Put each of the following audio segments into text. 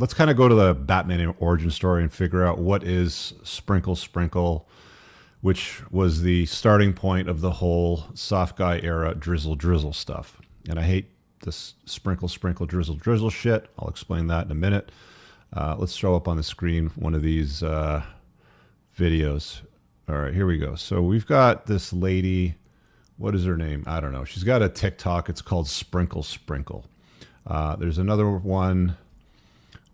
let's kind of go to the Batman origin story and figure out what is Sprinkle Sprinkle, which was the starting point of the whole soft guy era drizzle drizzle stuff. And I hate this sprinkle sprinkle drizzle drizzle shit. I'll explain that in a minute. Let's throw up on the screen one of these videos. All right, here we go. So we've got this lady. What is her name? I don't know. She's got a TikTok. It's called Sprinkle Sprinkle. There's another one.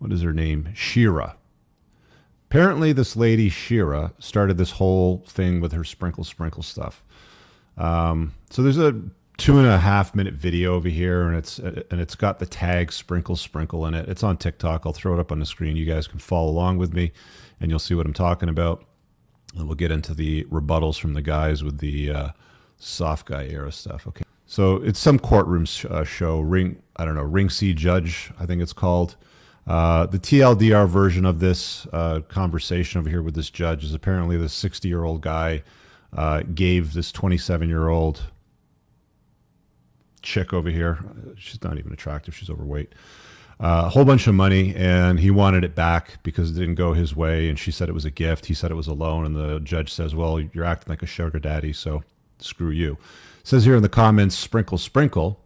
What is her name? Shira. Apparently, this lady Shira started this whole thing with her sprinkle sprinkle stuff. So there's a 2.5 minute video over here, and it's got the tag Sprinkle Sprinkle in it. It's on TikTok. I'll throw it up on the screen. You guys can follow along with me, and you'll see what I'm talking about. And we'll get into the rebuttals from the guys with the soft guy era stuff. Okay. So it's some courtroom show. Ring C Judge, I think it's called. The TLDR version of this conversation over here with this judge is apparently this 60-year-old guy gave this 27-year-old chick over here, she's not even attractive, she's overweight, a whole bunch of money, and he wanted it back because it didn't go his way, and she said it was a gift. He said it was a loan, and the judge says, well, you're acting like a sugar daddy, so screw you. It says here in the comments, Sprinkle Sprinkle,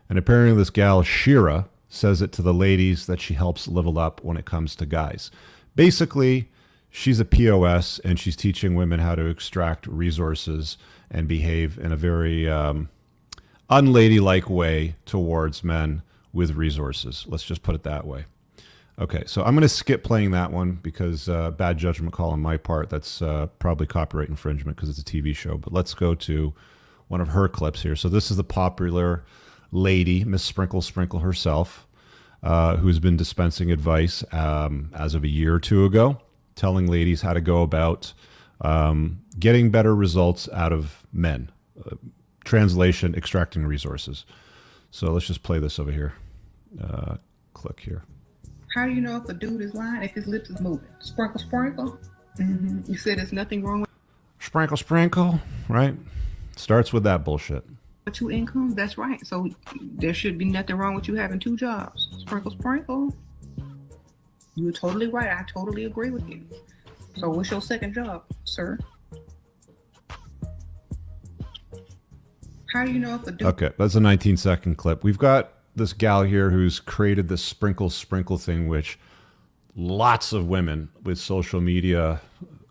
and apparently this gal, Shira, says it to the ladies that she helps level up when it comes to guys. Basically, she's a POS, and she's teaching women how to extract resources and behave in a very unladylike way towards men with resources. Let's just put it that way. Okay, so I'm going to skip playing that one because bad judgment call on my part. That's probably copyright infringement because it's a TV show. But let's go to one of her clips here. So this is the popular lady, Miss Sprinkle Sprinkle herself, who's been dispensing advice as of a year or two ago, telling ladies how to go about getting better results out of men. Translation, extracting resources. So let's just play this over here. Click here. How do you know if a dude is lying if his lips is moving? Sprinkle, sprinkle. Mm-hmm. You said there's nothing wrong with Sprinkle, sprinkle, right? Starts with that bullshit. 2 incomes. That's right. So there should be nothing wrong with you having 2 jobs. Sprinkle, sprinkle. You were totally right. I totally agree with you. So what's your second job, sir? How do you know if a dude... Okay, that's a 19-second clip. We've got this gal here who's created this sprinkle sprinkle thing, which lots of women with social media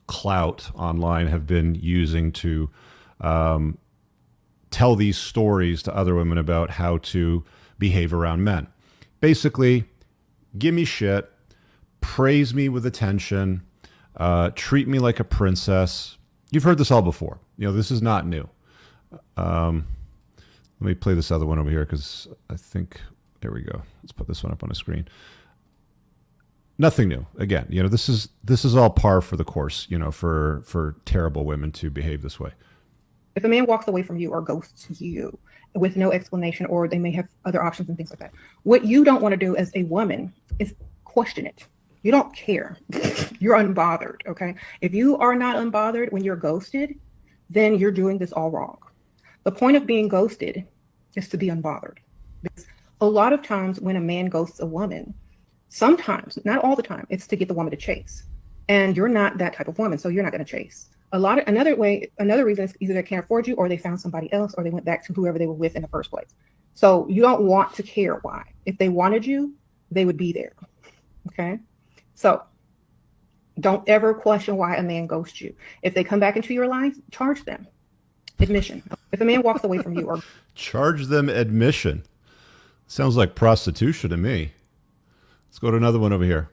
clout online have been using to tell these stories to other women about how to behave around men. Basically, give me shit, praise me with attention, treat me like a princess. You've heard this all before. You know, this is not new. Let me play this other one over here because I think, there we go. Let's put this one up on the screen. Nothing new. Again, you know, this is all par for the course, you know, for terrible women to behave this way. If a man walks away from you or ghosts you with no explanation, or they may have other options and things like that, what you don't want to do as a woman is question it. You don't care. You're unbothered, okay? If you are not unbothered when you're ghosted, then you're doing this all wrong. The point of being ghosted is to be unbothered. Because a lot of times when a man ghosts a woman, sometimes, not all the time, it's to get the woman to chase. And you're not that type of woman, so you're not going to chase. Another reason is either they can't afford you, or they found somebody else, or they went back to whoever they were with in the first place. So you don't want to care why. If they wanted you, they would be there. Okay? So don't ever question why a man ghosts you. If they come back into your life, charge them admission. If a man walks away from you, or charge them admission. Sounds like prostitution to me. Let's go to another one over here.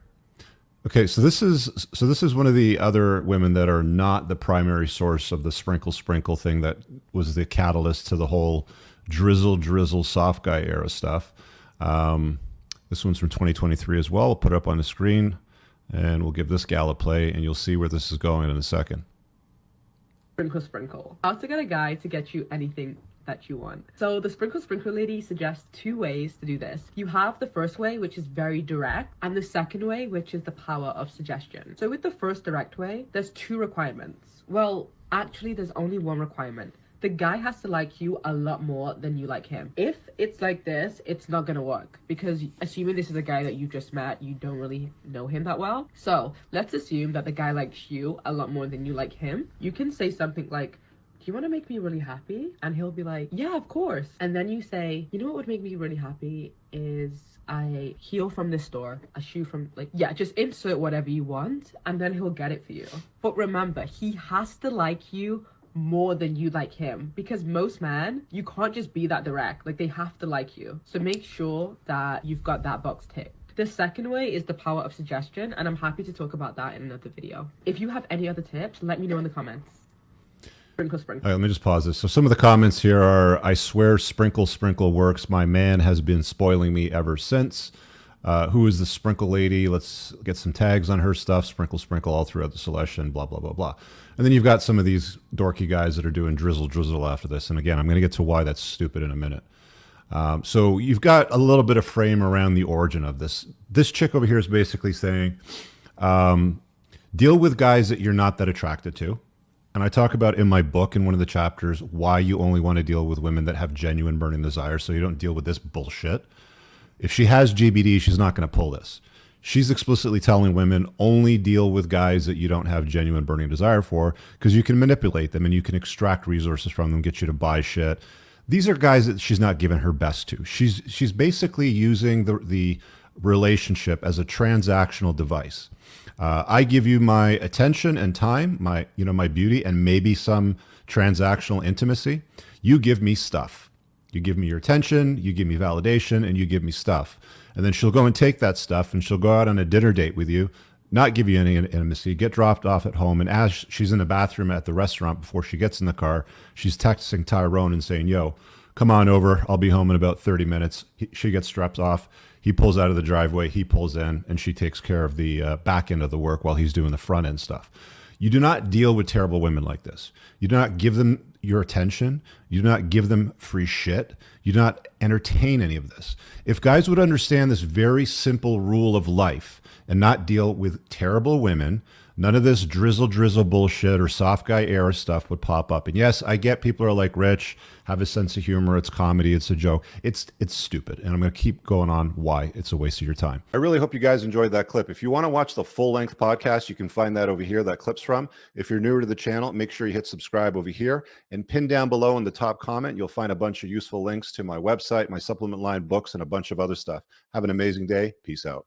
Okay, so this is one of the other women that are not the primary source of the sprinkle sprinkle thing that was the catalyst to the whole drizzle drizzle soft guy era stuff. This one's from 2023 as well. We'll put it up on the screen, and we'll give this gal a play, and you'll see where this is going in a second. Sprinkle Sprinkle. How to get a guy to get you anything that you want. So the Sprinkle Sprinkle lady suggests 2 ways to do this. You have the first way, which is very direct, and the second way, which is the power of suggestion. So with the first direct way, there's 2 requirements. Well, actually, there's only 1 requirement. The guy has to like you a lot more than you like him. If it's like this, it's not gonna work, because assuming this is a guy that you just met, you don't really know him that well. So let's assume that the guy likes you a lot more than you like him. You can say something like, do you want to make me really happy? And he'll be like, yeah, of course. And then you say, you know what would make me really happy is a heel from this store, a shoe from, like, yeah, just insert whatever you want, and then he'll get it for you. But remember, he has to like you more than you like him, because most men, you can't just be that direct. Like, they have to like you. So make sure that you've got that box ticked. The second way is the power of suggestion, and I'm happy to talk about that in another video. If you have any other tips, let me know in the comments. Sprinkle, sprinkle. All right, let me just pause this. So some of the comments here are, I swear sprinkle, sprinkle works. My man has been spoiling me ever since. Who is the sprinkle lady? Let's get some tags on her stuff. Sprinkle, sprinkle all throughout the selection, blah, blah, blah, blah. And then you've got some of these dorky guys that are doing drizzle, drizzle after this. And again, I'm going to get to why that's stupid in a minute. So you've got a little bit of frame around the origin of this. This chick over here is basically saying, deal with guys that you're not that attracted to. And I talk about in my book, in one of the chapters, why you only want to deal with women that have genuine burning desire, so you don't deal with this bullshit. If she has GBD, she's not going to pull this. She's explicitly telling women, only deal with guys that you don't have genuine burning desire for, because you can manipulate them and you can extract resources from them, get you to buy shit. These are guys that she's not giving her best to. She's basically using the relationship as a transactional device. I give you my attention and time, my beauty, and maybe some transactional intimacy. You give me stuff. You give me your attention, you give me validation, and you give me stuff. And then she'll go and take that stuff and she'll go out on a dinner date with you, not give you any intimacy, get dropped off at home. And as she's in the bathroom at the restaurant before she gets in the car, she's texting Tyrone and saying, yo, come on over. I'll be home in about 30 minutes. She gets strapped off. He pulls out of the driveway, he pulls in, and she takes care of the back end of the work while he's doing the front end stuff. You do not deal with terrible women like this. You do not give them your attention. You do not give them free shit. You do not entertain any of this. If guys would understand this very simple rule of life and not deal with terrible women, none of this drizzle bullshit or soft guy era stuff would pop up. And yes, I get people are like, Rich, have a sense of humor. It's comedy. It's a joke. It's stupid. And I'm going to keep going on why it's a waste of your time. I really hope you guys enjoyed that clip. If you want to watch the full length podcast, you can find that over here, that clip's from. If you're newer to the channel, make sure you hit subscribe over here and pin down below in the top comment. You'll find a bunch of useful links to my website, my supplement line, books, and a bunch of other stuff. Have an amazing day. Peace out.